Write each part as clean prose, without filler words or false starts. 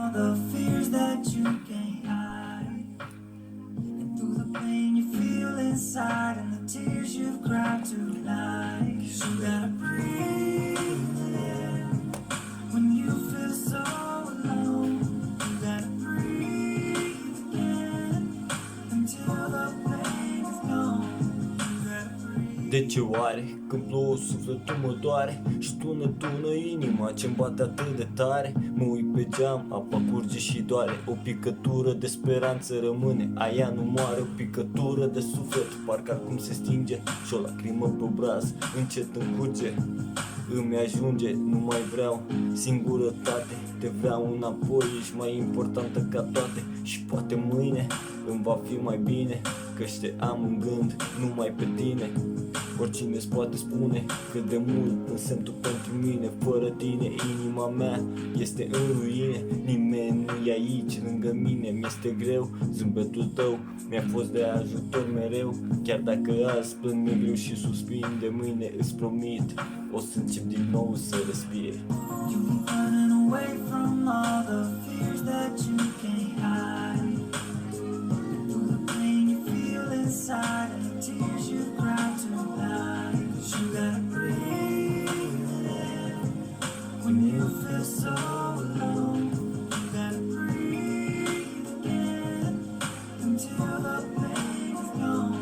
All the fears that you can't hide, and through the pain you feel inside, and the tears you've cried tonight. 'Cause you gotta breathe in when you feel so alone. You gotta breathe again until the pain is gone. You gotta breathe. De ce oare când plouă sufletul mă doare și tună inima ce-mi bate atât de tare? Mă uit pe geam, apa curge și doare. O picătură de speranță rămâne, aia nu moare. O picătură de suflet, parcă acum se stinge și o lacrimă pe obraz încet încurge. Îmi ajunge, nu mai vreau singurătate, te vreau înapoi, ești mai importantă ca toate. Și poate mâine îmi va fi mai bine, căci te am în gând numai pe tine. Oricine îți poate spune cât de mult însemn tu pentru mine. Fără tine inima mea este în ruine. Nimeni nu e aici lângă mine, mi-este greu. Zâmbetul tău mi-a fost de ajutor mereu. Chiar dacă azi plâng mi-e greu și suspin, de mâine îți promit o să încep din nou să respir. You've been running away from all the fears that you can't hide, and through the pain you feel inside, and the tears you cry tonight. 'Cause you gotta breathe in when you feel so alone. You gotta breathe again until the pain is gone.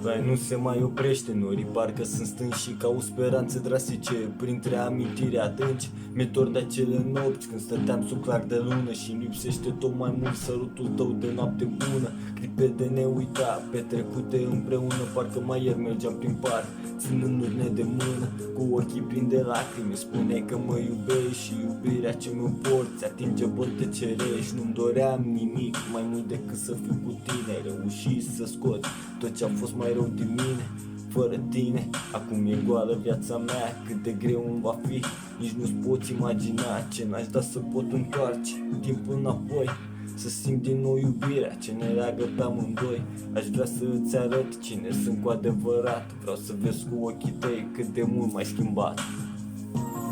Vai nu se mai oprește, norii parcă sunt stânși, ca o speranțe drastice printre amintiri adânci. Mi-e dor de acele nopți când stăteam sub clar de lună și lipsește tot mai mult sărutul tău de noapte bună. Clipe de neuitat, petrecute împreună, parcă mai ieri mergeam prin parc, ținându-ne de mână, cu ochii plini de lacrimi. Spuneai că mă iubești și iubirea ce mi-o porți atinge bălte cerești. Nu-mi doream nimic mai mult decât să fiu cu tine. Ai reușit să scoți tot ce a fost mai rău din mine. Fără tine, acum e goală viața mea. Cât de greu îmi va fi, nici nu-ți poți imagina. Ce n-aș da să pot întoarce timpul înapoi, să simt din nou iubirea ce ne leagă pe amândoi. Aș vrea să îți arăt cine sunt cu adevărat. Vreau să vezi cu ochii tăi cât de mult m-ai schimbat.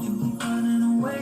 You've been running away